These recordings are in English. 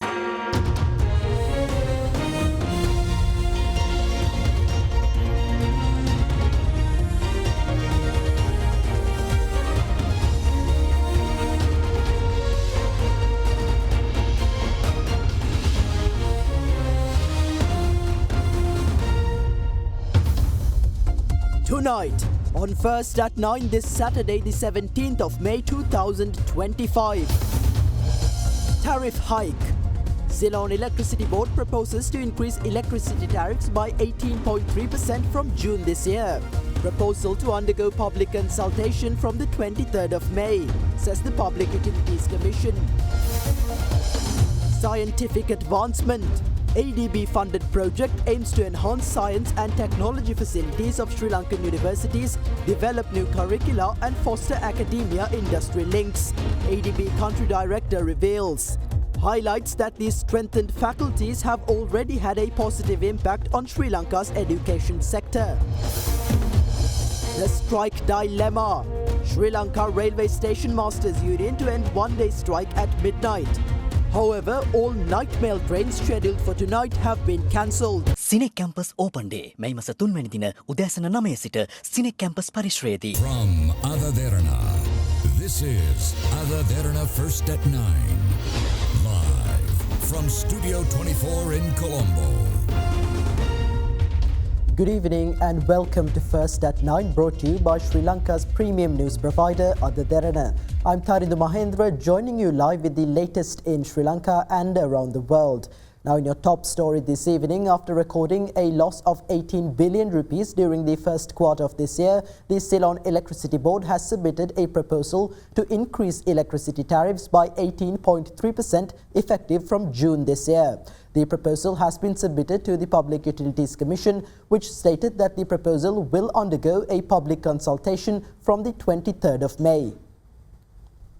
Tonight, on First at 9 this Saturday the 17th of May 2025. Tariff hike. Ceylon Electricity Board proposes to increase electricity tariffs by 18.3% from June this year. Proposal to undergo public consultation from the 23rd of May, says the Public Utilities Commission. Scientific advancement. ADB-funded project aims to enhance science and technology facilities of Sri Lankan universities, develop new curricula and foster academia-industry links, ADB Country Director reveals. Highlights that these strengthened faculties have already had a positive impact on Sri Lanka's education sector. The strike dilemma. Sri Lanka Railway Station Masters Union to end one-day strike at midnight. However, all night mail trains scheduled for tonight have been cancelled. Cinec Campus Open Day. මේ මාස 3 වෙනි දින උදෑසන 9 සිට Cinec Campus පරිශ්‍රයේදී. From Derana, this is Derana First at 9. Live from Studio 24 in Colombo. Good evening and welcome to First at 9, brought to you by Sri Lanka's premium news provider, Derana. I'm Tarindu Mahendra, joining you live with the latest in Sri Lanka and around the world. Now in your top story this evening, after recording a loss of 18 billion rupees during the first quarter of this year, the Ceylon Electricity Board has submitted a proposal to increase electricity tariffs by 18.3% effective from June this year. The proposal has been submitted to the Public Utilities Commission, which stated that the proposal will undergo a public consultation from the 23rd of May.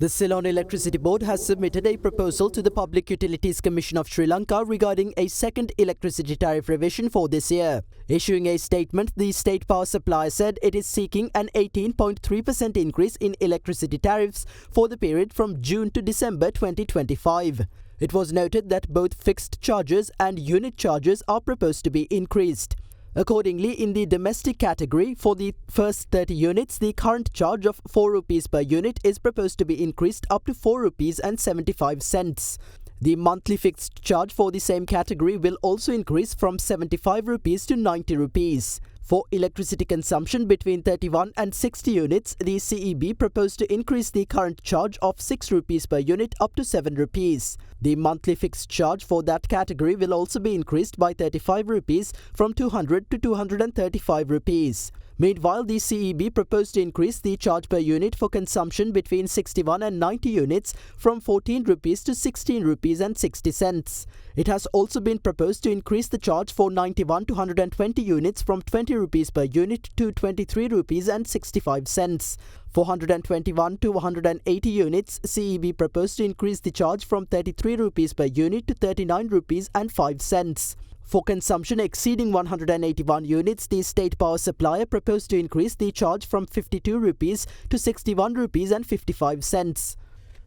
The Ceylon Electricity Board has submitted a proposal to the Public Utilities Commission of Sri Lanka regarding a second electricity tariff revision for this year. Issuing a statement, the state power supplier said it is seeking an 18.3% increase in electricity tariffs for the period from June to December 2025. It was noted that both fixed charges and unit charges are proposed to be increased. Accordingly, in the domestic category, for the first 30 units, the current charge of 4 rupees per unit is proposed to be increased up to 4 rupees and 75 cents. The monthly fixed charge for the same category will also increase from 75 rupees to 90 rupees. For electricity consumption between 31 and 60 units, the CEB proposed to increase the current charge of 6 rupees per unit up to 7 rupees. The monthly fixed charge for that category will also be increased by 35 rupees from 200 to 235 rupees. Meanwhile, the CEB proposed to increase the charge per unit for consumption between 61 and 90 units from 14 rupees to 16 rupees and 60 cents. It has also been proposed to increase the charge for 91 to 120 units from 20 rupees per unit to 23 rupees and 65 cents. For 121 to 180 units, CEB proposed to increase the charge from 33 rupees per unit to 39 rupees and 5 cents. For consumption exceeding 181 units, the state power supplier proposed to increase the charge from 52 rupees to 61 rupees and 55 cents.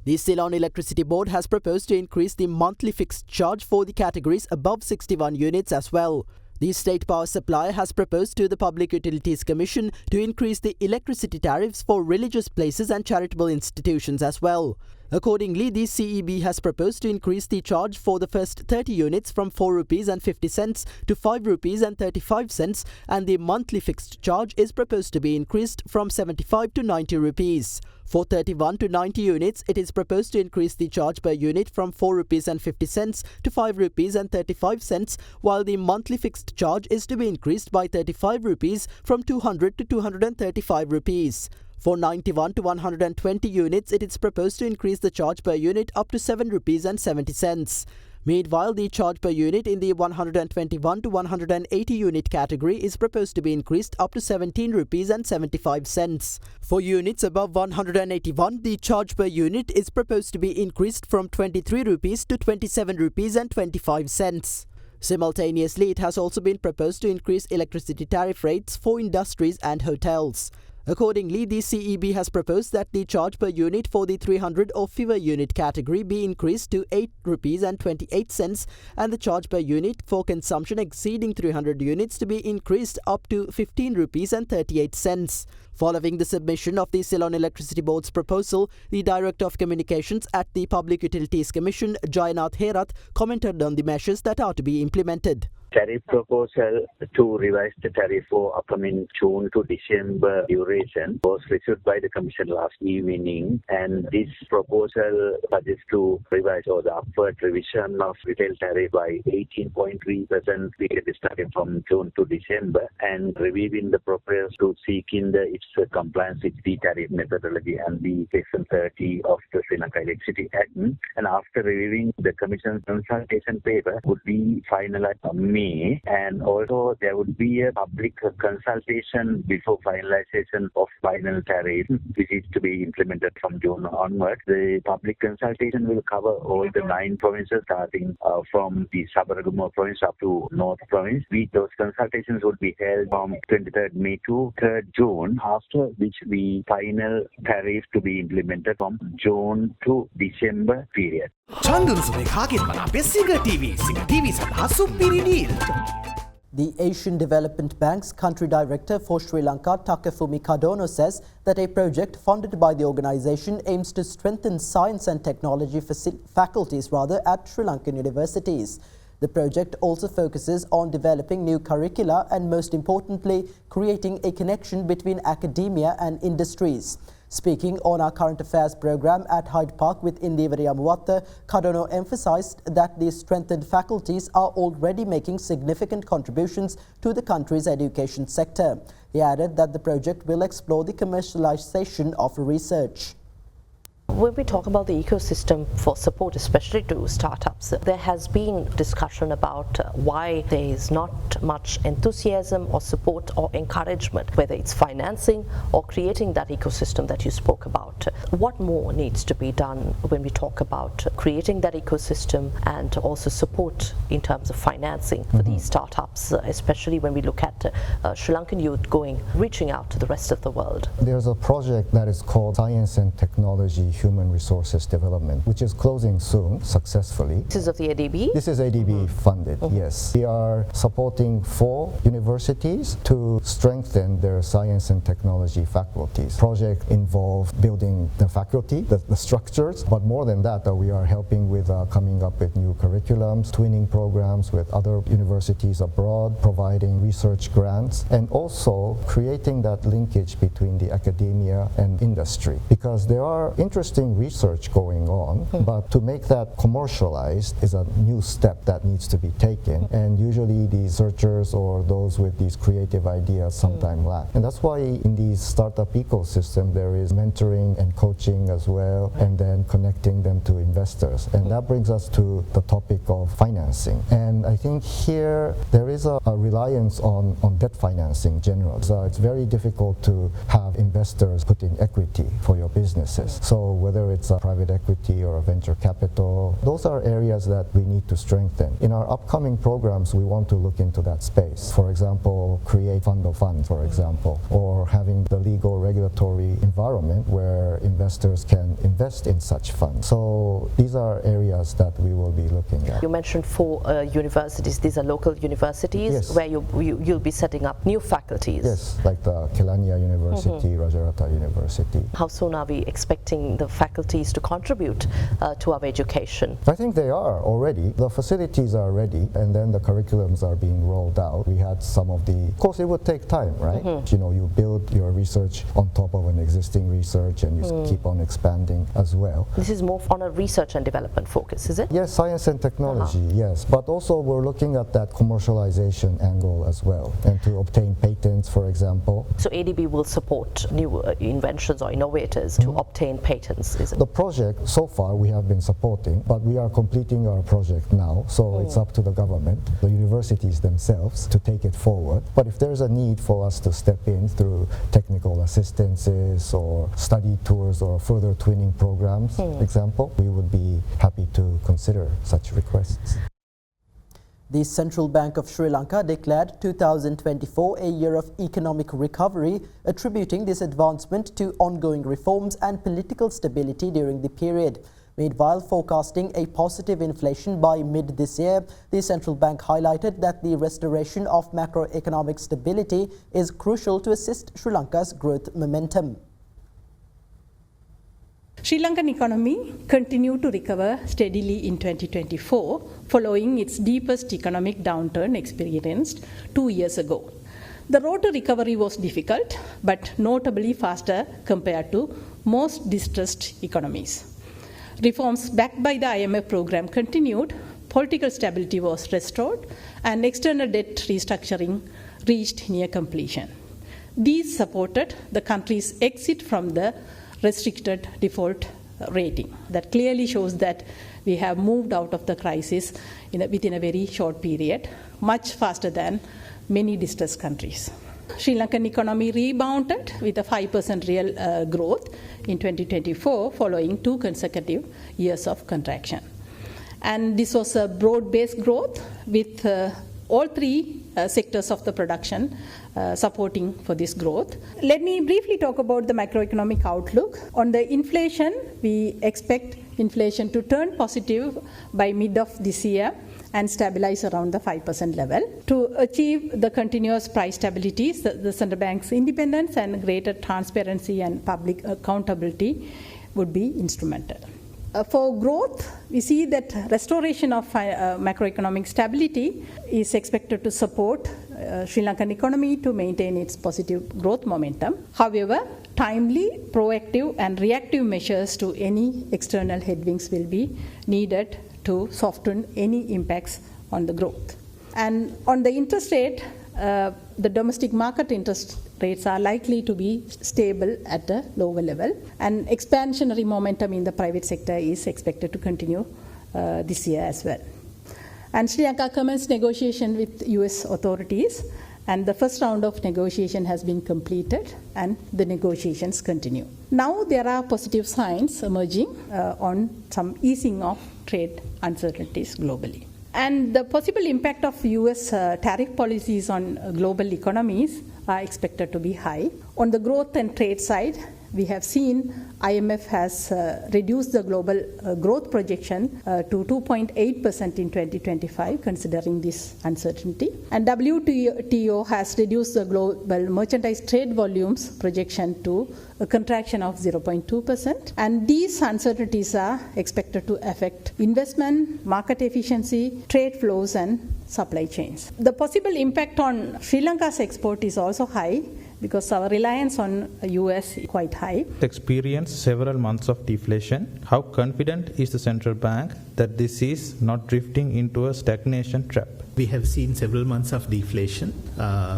The Ceylon Electricity Board has proposed to increase the monthly fixed charge for the categories above 61 units as well. The state power supplier has proposed to the Public Utilities Commission to increase the electricity tariffs for religious places and charitable institutions as well. Accordingly, the CEB has proposed to increase the charge for the first 30 units from 4 rupees and 50 cents to 5 rupees and 35 cents, and the monthly fixed charge is proposed to be increased from 75 to 90 rupees. For 31 to 90 units, it is proposed to increase the charge per unit from 4 rupees and 50 cents to 5 rupees and 35 cents, while the monthly fixed charge is to be increased by 35 rupees from 200 to 235 rupees. For 91 to 120 units, it is proposed to increase the charge per unit up to 7 rupees and 70 cents. Meanwhile, the charge per unit in the 121 to 180 unit category is proposed to be increased up to 17 rupees and 75 cents. For units above 181, the charge per unit is proposed to be increased from 23 rupees to 27 rupees and 25 cents. Simultaneously, it has also been proposed to increase electricity tariff rates for industries and hotels. Accordingly, the CEB has proposed that the charge per unit for the 300 or fewer unit category be increased to ₹8.28 and the charge per unit for consumption exceeding 300 units to be increased up to ₹15.38. Following the submission of the Ceylon Electricity Board's proposal, the Director of Communications at the Public Utilities Commission, Jayanath Herath, commented on the measures that are to be implemented. Tariff proposal to revise the tariff for upcoming June to December duration was received by the Commission last evening, and this proposal suggests to revise or the upward revision of retail tariff by 18.3% period starting from June to December, and reviewing the proposal to seek in its compliance with the tariff methodology and the Section 30 of the Sri Lanka Electricity Act. And after reviewing, the Commission's consultation paper would be finalized on May, and also there would be a public consultation before finalization of final tariff, which is to be implemented from June onward. The public consultation will cover all the 9 provinces, starting from the Sabaraguma province up to North province. Those consultations would be held from 23rd May to 3rd June, after which the final tariff to be implemented from June to December period. The Asian Development Bank's country director for Sri Lanka, Takafumi Kadono, says that a project funded by the organisation aims to strengthen science and technology faculties at Sri Lankan universities. The project also focuses on developing new curricula and, most importantly, creating a connection between academia and industries. Speaking on our current affairs program at Hyde Park with Indivara Yamuwatta, Kadono emphasised that the strengthened faculties are already making significant contributions to the country's education sector. He added that the project will explore the commercialisation of research. When we talk about the ecosystem for support, especially to startups, there has been discussion about why there is not much enthusiasm or support or encouragement, whether it's financing or creating that ecosystem that you spoke about. What more needs to be done when we talk about creating that ecosystem and also support in terms of financing for these startups, especially when we look at Sri Lankan youth reaching out to the rest of the world? There's a project that is called Science and Technology Human Resources Development, which is closing soon successfully. This is of the ADB? This is ADB funded, yes. We are supporting 4 universities to strengthen their science and technology faculties. Project involved building the faculty, the structures, but more than that, we are helping with coming up with new curriculums, twinning programs with other universities abroad, providing research grants, and also creating that linkage between the academia and industry. Because there are interesting research going on, but to make that commercialized is a new step that needs to be taken, and usually the researchers or those with these creative ideas sometimes lack. And that's why in the startup ecosystem there is mentoring and coaching as well, and then connecting them to investors. And that brings us to the topic of financing. And I think here there is a reliance on debt financing generally. So it's very difficult to have investors put in equity for your businesses. So whether it's a private equity or a venture capital, those are areas that we need to strengthen. In our upcoming programs, we want to look into that space. For example, create fund of funds, for example, or having the legal regulatory environment where investors can invest in such funds. So these are areas that we will be looking at. You mentioned 4 universities. These are local universities, yes, where you'll be setting up new faculties. Yes, like the Kelaniya University, Rajarata University. How soon are we expecting the faculties to contribute to our education? I think they are already. The facilities are ready, and then the curriculums are being rolled out. We had some of of course it would take time, right? You know, you build your research on top of an existing research, and you keep on expanding as well. This is more on a research and development focus, is it? Yes, science and technology, yes. But also we're looking at that commercialization angle as well, and to obtain patents, for example. So ADB will support new inventions or innovators to obtain patents, is it? The project, so far, we have been supporting, but we are completing our project now, so it's up to the government, the universities themselves, to take it forward. But if there's a need for us to step in through technical assistances or study tours or further twinning programs, for example, we would be happy to consider such requests. The Central Bank of Sri Lanka declared 2024 a year of economic recovery, attributing this advancement to ongoing reforms and political stability during the period. Meanwhile, forecasting a positive inflation by mid this year, the central bank highlighted that the restoration of macroeconomic stability is crucial to assist Sri Lanka's growth momentum. Sri Lankan economy continued to recover steadily in 2024 following its deepest economic downturn experienced 2 years ago. The road to recovery was difficult but notably faster compared to most distressed economies. Reforms backed by the IMF program continued, political stability was restored, and external debt restructuring reached near completion. These supported the country's exit from the restricted default rating. That clearly shows that we have moved out of the crisis within a very short period, much faster than many distressed countries. Sri Lankan economy rebounded with a 5% real growth in 2024 following 2 consecutive years of contraction. And this was a broad-based growth with all 3 sectors of the production supporting for this growth. Let me briefly talk about the macroeconomic outlook. On the inflation, we expect inflation to turn positive by mid of this year and stabilize around the 5% level. To achieve the continuous price stability, the central bank's independence and greater transparency and public accountability would be instrumental. For growth, we see that restoration of macroeconomic stability is expected to support Sri Lankan economy to maintain its positive growth momentum. However, timely, proactive and reactive measures to any external headwinds will be needed to soften any impacts on the growth. And on the interest rate, the domestic market interest rates are likely to be stable at a lower level, and expansionary momentum in the private sector is expected to continue this year as well. And Sri Lanka commenced negotiation with US authorities, and the first round of negotiation has been completed and the negotiations continue. Now there are positive signs emerging on some easing of trade uncertainties globally. And the possible impact of US tariff policies on global economies are expected to be high. On the growth and trade side, we have seen IMF has reduced the global growth projection to 2.8% in 2025, considering this uncertainty. And WTO has reduced the global merchandise trade volumes projection to a contraction of 0.2%. And these uncertainties are expected to affect investment, market efficiency, trade flows, and supply chains. The possible impact on Sri Lanka's export is also high, because our reliance on US is quite high. Experienced several months of deflation. How confident is the central bank that this is not drifting into a stagnation trap? We have seen several months of deflation,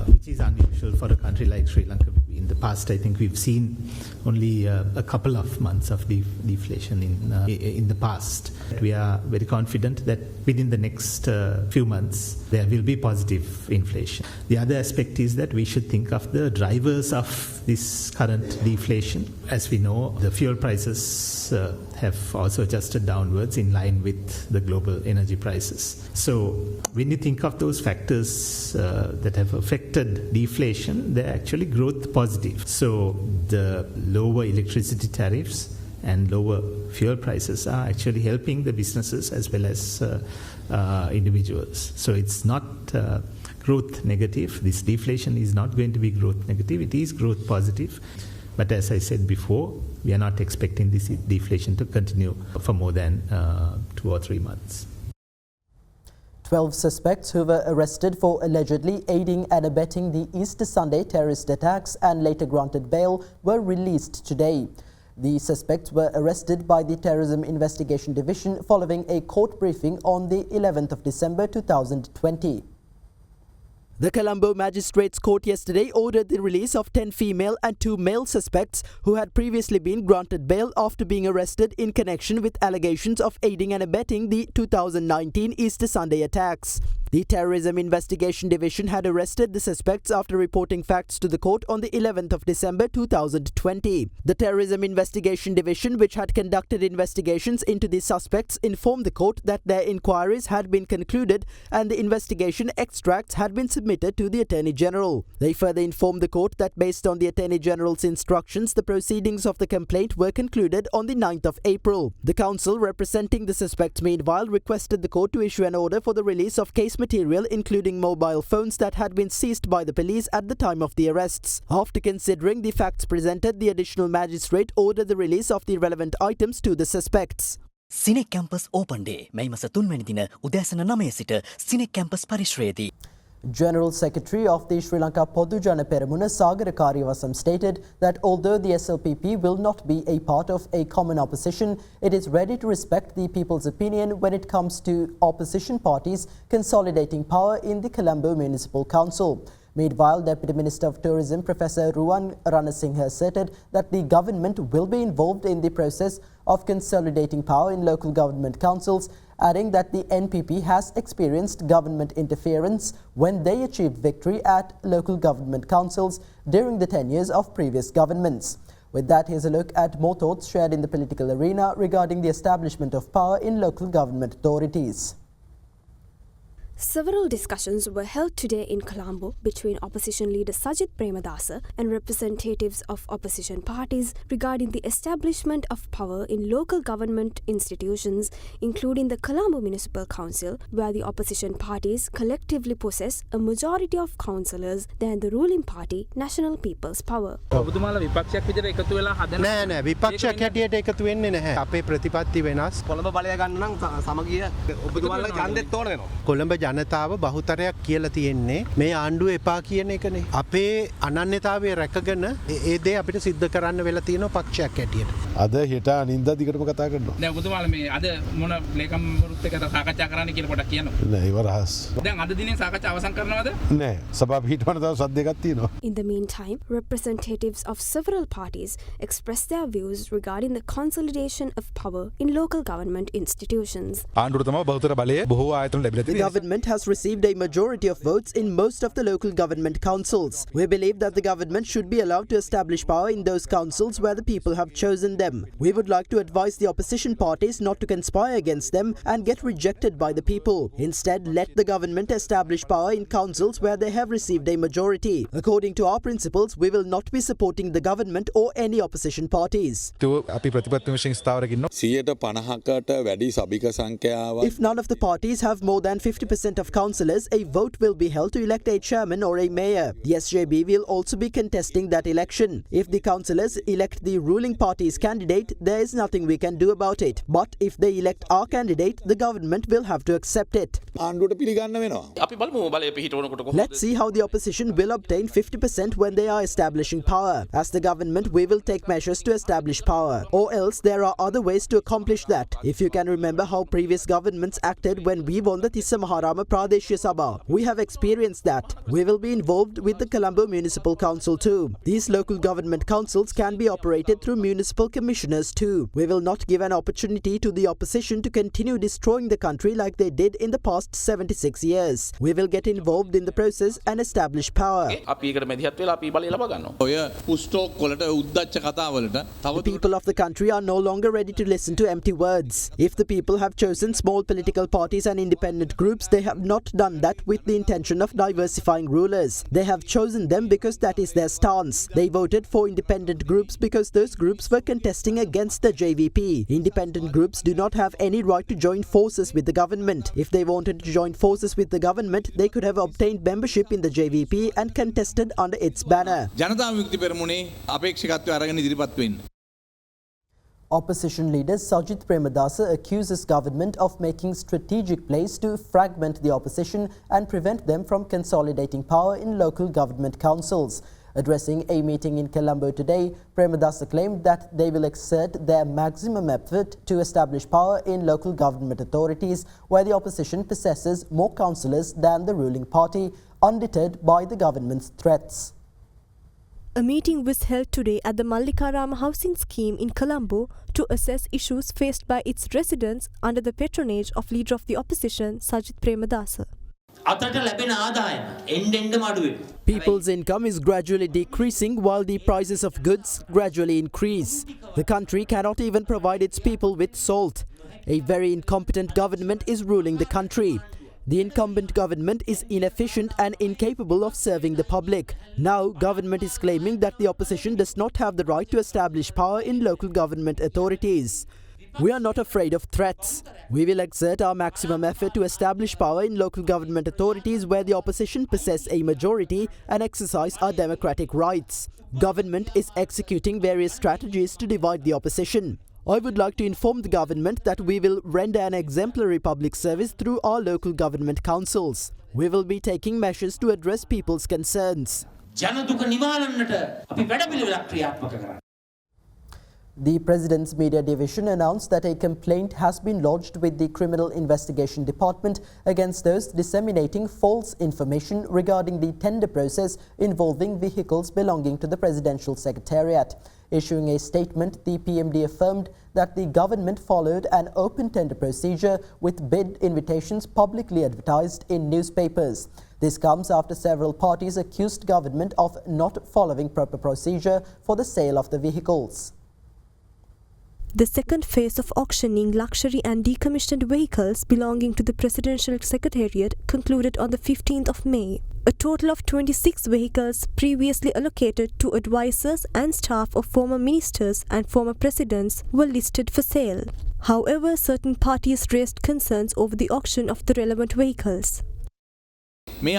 which is unusual for a country like Sri Lanka. In the past, I think we've seen only a couple of months of deflation in the past. We are very confident that within the next few months, there will be positive inflation. The other aspect is that we should think of the drivers of this current deflation. As we know, the fuel prices have also adjusted downwards in line with the global energy prices. So when you think of those factors that have affected deflation, they're actually growth positive. So the lower electricity tariffs and lower fuel prices are actually helping the businesses as well as individuals. So it's not growth negative. This deflation is not going to be growth negative. It is growth positive. But as I said before, we are not expecting this deflation to continue for more than 2 or 3 months. 12 suspects who were arrested for allegedly aiding and abetting the Easter Sunday terrorist attacks and later granted bail were released today. The suspects were arrested by the Terrorism Investigation Division following a court briefing on the 11th of December 2020. The Colombo Magistrates Court yesterday ordered the release of 10 female and 2 male suspects who had previously been granted bail after being arrested in connection with allegations of aiding and abetting the 2019 Easter Sunday attacks. The Terrorism Investigation Division had arrested the suspects after reporting facts to the court on the 11th of December 2020. The Terrorism Investigation Division, which had conducted investigations into the suspects, informed the court that their inquiries had been concluded and the investigation extracts had been submitted to the Attorney General. They further informed the court that based on the Attorney General's instructions, the proceedings of the complaint were concluded on the 9th of April. The counsel representing the suspects meanwhile requested the court to issue an order for the release of case material including mobile phones that had been seized by the police at the time of the arrests. After considering the facts presented, the additional magistrate ordered the release of the relevant items to the suspects. CINEC campus open day මැයි මස 3 වැනි දින උදෑසන 9 සිට CINEC campus පරිශ්‍රයේදී General Secretary of the Sri Lanka Podujana Peramuna Sagara Kariyavasam stated that although the SLPP will not be a part of a common opposition, it is ready to respect the people's opinion when it comes to opposition parties consolidating power in the Colombo Municipal Council. Meanwhile, Deputy Minister of Tourism Professor Ruwan Ranasinghe asserted that the government will be involved in the process of consolidating power in local government councils, adding that the NPP has experienced government interference when they achieved victory at local government councils during the tenures of previous governments. With that, here's a look at more thoughts shared in the political arena regarding the establishment of power in local government authorities. Several discussions were held today in Colombo between opposition leader Sajith Premadasa and representatives of opposition parties regarding the establishment of power in local government institutions, including the Colombo Municipal Council, where the opposition parties collectively possess a majority of councillors than the ruling party, National People's Power. නෑ විපක්ෂයක් හැටියට එකතු වෙන්නේ නැහැ. අපේ ප්‍රතිපත්ති වෙනස්. කොළඹ බලය ගන්න නම් සමගිය ඔබතුමාලා ඡන්දෙත් ඕන වෙනවා. කොළඹ ජනතාව බහුතරයක් කියලා තියෙන්නේ මේ ආණ්ඩුව එපා කියන එකනේ. අපේ අනන්‍යතාවය රැකගෙන ඒ දේ අපිට සිද්ධ කරන්න වෙලා තියෙනවා පක්ෂයක් හැටියට. අද හෙට අනින්දා දිගටම කතා කරනවා. දැන් ඔබතුමාලා මේ අද මොන ලේකම්වරුත් එක්ක සාකච්ඡා කරන්න කියලා පොඩ්ඩක් කියනවා. නෑ ඒව රහස්. දැන් අද දිනේ සාකච්ඡා අවසන් කරනවද? නෑ සභාව පිටවන තව සද්දයක් තියෙනවා. In the meantime, representatives of several parties expressed their views regarding the consolidation of power in local government institutions. ආණ්ඩුවට තමයි බහුතර බලය බොහෝ ආයතන ලැබිලා The government has received a majority of votes in most of the local government councils. We believe that the government should be allowed to establish power in those councils where the people have chosen them. We would like to advise the opposition parties not to conspire against them and get rejected by the people. Instead, let the government establish power in councils where they have received a majority. According to our principles, we will not be supporting the government or any opposition parties. If none of the parties have more than 50% of councillors, a vote will be held to elect a chairman or a mayor. The SJB will also be contesting that election. If the councillors elect the ruling party's candidate, there is nothing we can do about it. But if they elect our candidate, the government will have to accept it. Let's see how the opposition will obtain 50% when they are establishing power. As the government, we will take measures to establish power. Or else there are other ways to accomplish that. If you can remember how previous governments acted when we won the Tissa Maharama Pradeshya Sabha, we have experienced that. We will be involved with the Colombo Municipal Council too. These local government councils can be operated through municipal commissioners too. We will not give an opportunity to the opposition to continue destroying the country like they did in the past 76 years. We will get involved in the process and establish power. The people of the country are no longer ready to listen to empty words. If the people have chosen small political parties and independent groups, they have not done that with the intention of diversifying rulers. They have chosen them because that is their stance. They voted for independent groups because those groups were contesting against the JVP. Independent groups do not have any right to join forces with the government. If they wanted to join forces with the government, they could have obtained membership in the JVP and contested under its banner. Opposition leader Sajith Premadasa accuses government of making strategic plays to fragment the opposition and prevent them from consolidating power in local government councils. Addressing a meeting in Colombo today, Premadasa claimed that they will exert their maximum effort to establish power in local government authorities where the opposition possesses more councillors than the ruling party, undeterred by the government's threats. A meeting was held today at the Mallikarama housing scheme in Colombo to assess issues faced by its residents under the patronage of leader of the opposition, Sajith Premadasa. People's income is gradually decreasing while the prices of goods gradually increase. The country cannot even provide its people with salt. A very incompetent government is ruling the country. The incumbent government is inefficient and incapable of serving the public. Now, government is claiming that the opposition does not have the right to establish power in local government authorities. We are not afraid of threats. We will exert our maximum effort to establish power in local government authorities where the opposition possess a majority and exercise our democratic rights. Government is executing various strategies to divide the opposition. I would like to inform the government that we will render an exemplary public service through our local government councils. We will be taking measures to address people's concerns. The President's Media Division announced that a complaint has been lodged with the Criminal Investigation Department against those disseminating false information regarding the tender process involving vehicles belonging to the Presidential Secretariat. Issuing a statement, the PMD affirmed that the government followed an open tender procedure with bid invitations publicly advertised in newspapers. This comes after several parties accused government of not following proper procedure for the sale of the vehicles. The second phase of auctioning luxury and decommissioned vehicles belonging to the Presidential Secretariat concluded on the 15th of May. A total of 26 vehicles previously allocated to advisors and staff of former ministers and former presidents were listed for sale. However, certain parties raised concerns over the auction of the relevant vehicles. The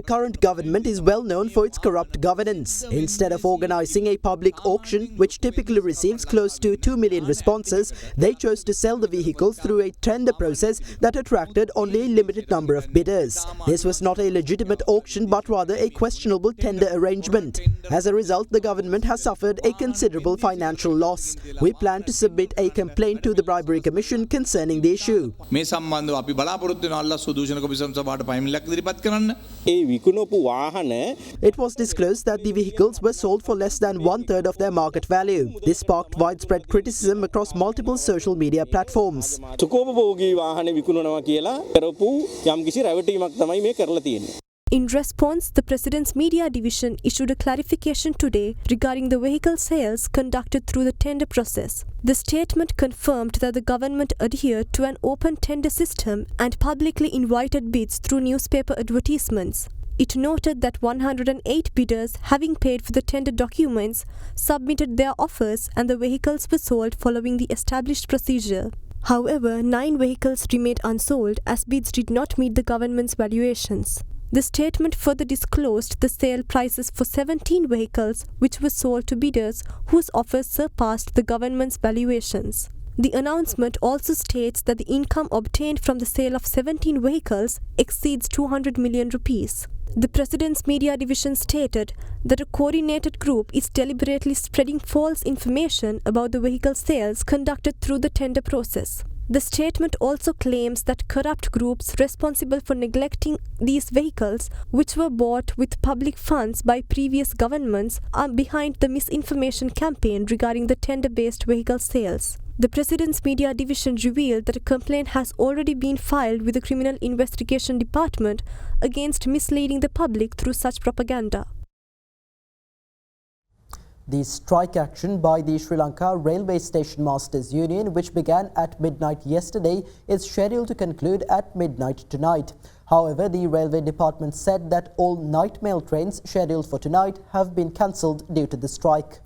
current government is well known for its corrupt governance. Instead of organizing a public auction, which typically receives close to 2 million responses, they chose to sell the vehicles through a tender process that attracted only a limited number of bidders. This was not a legitimate auction but rather a questionable tender arrangement. As a result, the government has suffered a considerable financial loss. We plan to submit a complaint to the Bribery Commission concerning the issue. It was disclosed that the vehicles were sold for less than 1/3 of their market value. This sparked widespread criticism across multiple social media platforms. In response, the President's Media Division issued a clarification today regarding the vehicle sales conducted through the tender process. The statement confirmed that the government adhered to an open tender system and publicly invited bids through newspaper advertisements. It noted that 108 bidders, having paid for the tender documents, submitted their offers and the vehicles were sold following the established procedure. However, 9 vehicles remained unsold as bids did not meet the government's valuations. The statement further disclosed the sale prices for 17 vehicles which were sold to bidders whose offers surpassed the government's valuations. The announcement also states that the income obtained from the sale of 17 vehicles exceeds 200 million rupees. The President's Media Division stated that a coordinated group is deliberately spreading false information about the vehicle sales conducted through the tender process. The statement also claims that corrupt groups responsible for neglecting these vehicles, which were bought with public funds by previous governments, are behind the misinformation campaign regarding the tender-based vehicle sales. The President's Media Division revealed that a complaint has already been filed with the Criminal Investigation Department against misleading the public through such propaganda. The strike action by the Sri Lanka Railway Station Masters Union, which began at midnight yesterday, is scheduled to conclude at midnight tonight. However, the Railway Department said that all night mail trains scheduled for tonight have been cancelled due to the strike.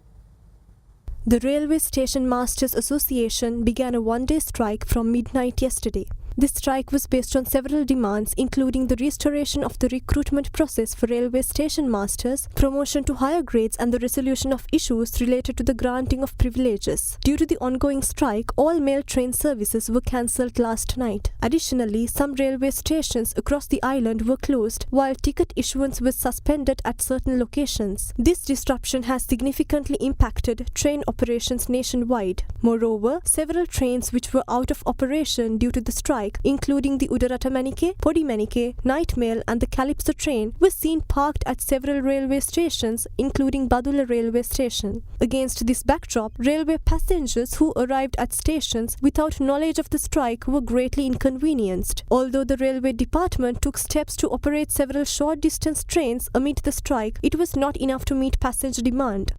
The Railway Station Masters Association began a one-day strike from midnight yesterday. This strike was based on several demands, including the restoration of the recruitment process for railway station masters, promotion to higher grades, and the resolution of issues related to the granting of privileges. Due to the ongoing strike, all mail train services were cancelled last night. Additionally, some railway stations across the island were closed, while ticket issuance was suspended at certain locations. This disruption has significantly impacted train operations nationwide. Moreover, several trains which were out of operation due to the strike strike, including the Udaratamanike, Podimanike, Nightmail and the Calypso train, were seen parked at several railway stations, including Badula railway station. Against this backdrop, railway passengers who arrived at stations without knowledge of the strike were greatly inconvenienced. Although the railway department took steps to operate several short-distance trains amid the strike, it was not enough to meet passenger demand.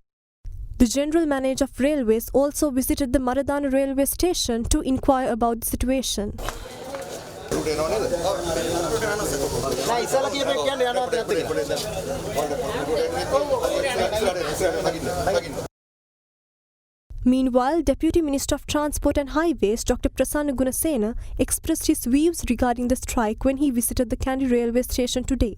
The General Manager of Railways also visited the Maradana railway station to inquire about the situation. Meanwhile, Deputy Minister of Transport and Highways Dr. Prasanna Gunasena expressed his views regarding the strike when he visited the Kandy railway station today.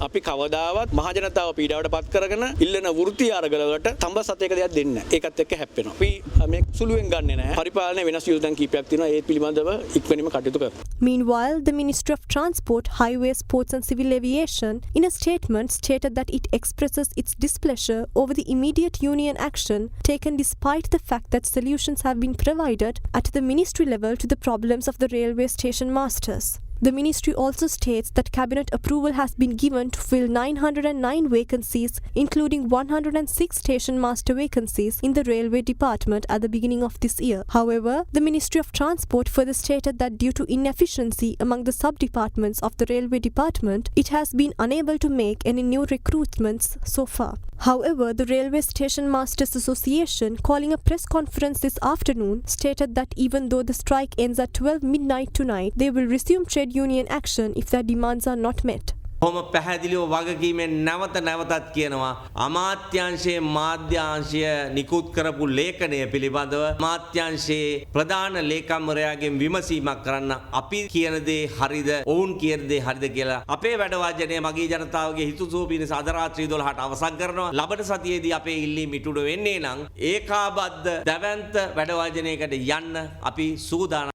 අපි කවදාවත් මහජනතාව පීඩාවට පත් කරගෙන ඉල්ලන වෘත්ති ආරගලවලට තඹ සතයක දෙයක් දෙන්න. ඒකත් එක්ක හැප්පෙනවා. අපි මේ සුළුවෙන් ගන්නෙ නැහැ. පරිපාලනයේ වෙනස් යුතුයන් කීපයක් තියෙනවා. ඒ පිළිබඳව ඉක්මනින්ම කටයුතු කරමු. Meanwhile, the Ministry of Transport, Highways, Ports and Civil Aviation in a statement stated that it expresses its displeasure over the immediate union action taken despite the fact that solutions have been provided at the ministry level to the problems of the railway station masters. The ministry also states that cabinet approval has been given to fill 909 vacancies, including 106 station master vacancies in the railway department at the beginning of this year. However, the Ministry of Transport further stated that due to inefficiency among the sub-departments of the railway department, it has been unable to make any new recruitments so far. However, the Railway Station Masters Association, calling a press conference this afternoon, stated that even though the strike ends at 12 midnight tonight, they will resume trade union action if their demands are not met. කොහොම පැහැදිලිව වගකීමෙන් නැවතත් කියනවා අමාත්‍යාංශයේ මාධ්‍යාංශය නිකුත් කරපු ලේඛනය පිළිබඳව අමාත්‍යාංශයේ ප්‍රධාන ලේකම්වරයාගෙන් විමසීමක් කරන්න අපි කියන දේ හරිද ඔවුන් කියන දේ හරිද කියලා අපේ වැඩ වාජනය මගේ ජනතාවගේ හිතසුව පිණිස අද රාත්‍රී 12ට අවසන් කරනවා ලබන සතියේදී අපේ ඉල්ලීම් ඉටුඩ වෙන්නේ නම් ඒකාබද්ධ දැවැන්ත වැඩ වාජනයකට යන්න අපි සූදානම්.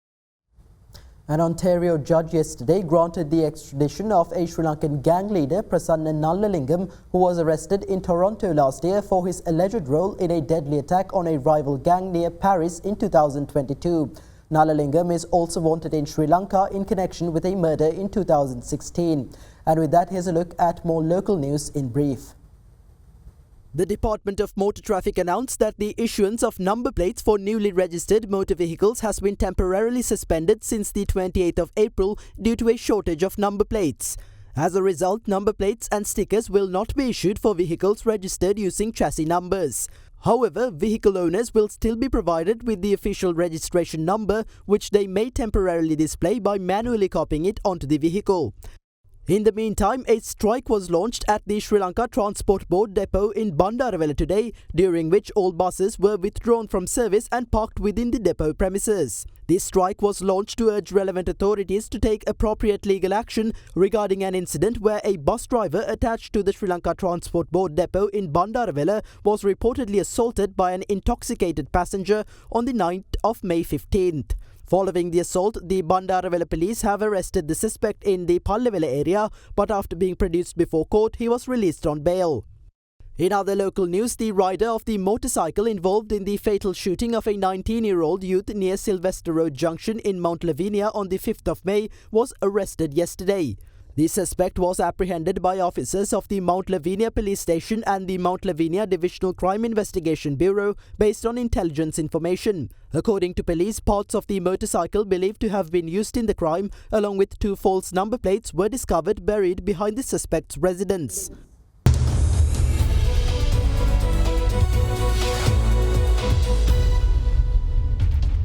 An Ontario judge yesterday granted the extradition of a Sri Lankan gang leader Prasanna Nallalingam, who was arrested in Toronto last year for his alleged role in a deadly attack on a rival gang near Paris in 2022. Nallalingam is also wanted in Sri Lanka in connection with a murder in 2016. And with that, here's a look at more local news in brief. The Department of Motor Traffic announced that the issuance of number plates for newly registered motor vehicles has been temporarily suspended since the 28th of April due to a shortage of number plates. As a result, number plates and stickers will not be issued for vehicles registered using chassis numbers. However, vehicle owners will still be provided with the official registration number, which they may temporarily display by manually copying it onto the vehicle. In the meantime, a strike was launched at the Sri Lanka Transport Board depot in Bandarawala today, during which all buses were withdrawn from service and parked within the depot premises. This strike was launched to urge relevant authorities to take appropriate legal action regarding an incident where a bus driver attached to the Sri Lanka Transport Board depot in Bandarawala was reportedly assaulted by an intoxicated passenger on the 9th of May 15th. Following the assault, the Bandarawala police have arrested the suspect in the Pallewala area, but after being produced before court, he was released on bail. In other local news, the rider of the motorcycle involved in the fatal shooting of a 19-year-old youth near Sylvester Road Junction in Mount Lavinia on the 5th of May was arrested yesterday. The suspect was apprehended by officers of the Mount Lavinia Police Station and the Mount Lavinia Divisional Crime Investigation Bureau based on intelligence information. According to police, parts of the motorcycle believed to have been used in the crime, along with 2 false number plates, were discovered buried behind the suspect's residence.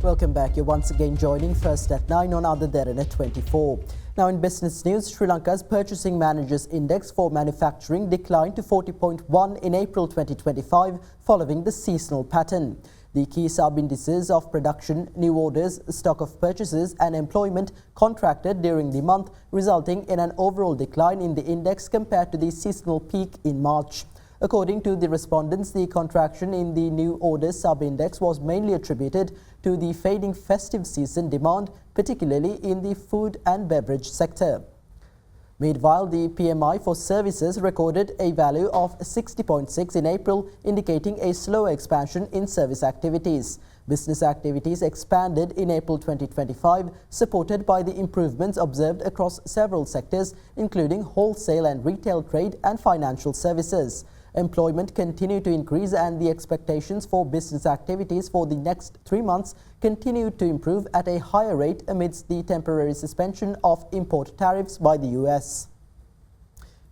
Welcome back. You're once again joining First at 9 on Other Derana 24. Now in business news, Sri Lanka's Purchasing Managers Index for manufacturing declined to 40.1 in April 2025 following the seasonal pattern. The key sub-indices of production, new orders, stock of purchases and employment contracted during the month, resulting in an overall decline in the index compared to the seasonal peak in March. According to the respondents, the contraction in the new orders sub-index was mainly attributed to the fading festive season demand, particularly in the food and beverage sector. Meanwhile, the PMI for services recorded a value of 60.6 in April, indicating a slower expansion in service activities. Business activities expanded in April 2025, supported by the improvements observed across several sectors, including wholesale and retail trade and financial services. Employment continued to increase and the expectations for business activities for the next 3 months continued to improve at a higher rate amidst the temporary suspension of import tariffs by the US.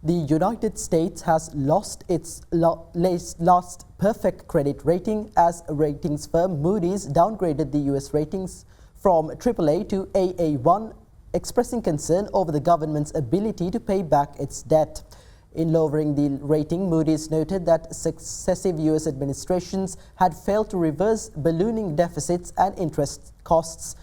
The United States has lost its last perfect credit rating as ratings firm Moody's downgraded the US ratings from AAA to AA1, expressing concern over the government's ability to pay back its debt. In lowering the rating, Moody's noted that successive US administrations had failed to reverse ballooning deficits and interest costs.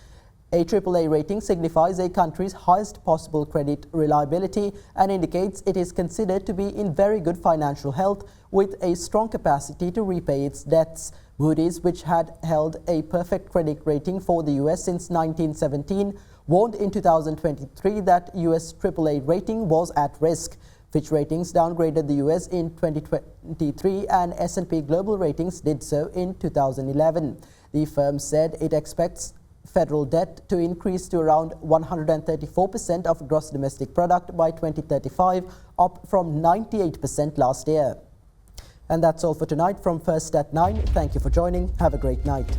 A AAA rating signifies a country's highest possible credit reliability and indicates it is considered to be in very good financial health with a strong capacity to repay its debts. Moody's, which had held a perfect credit rating for the US since 1917, warned in 2023 that US AAA rating was at risk. Fitch Ratings downgraded the US in 2023 and S&P Global Ratings did so in 2011. The firm said it expects federal debt to increase to around 134% of gross domestic product by 2035, up from 98% last year. And that's all for tonight from First at 9. Thank you for joining. Have a great night.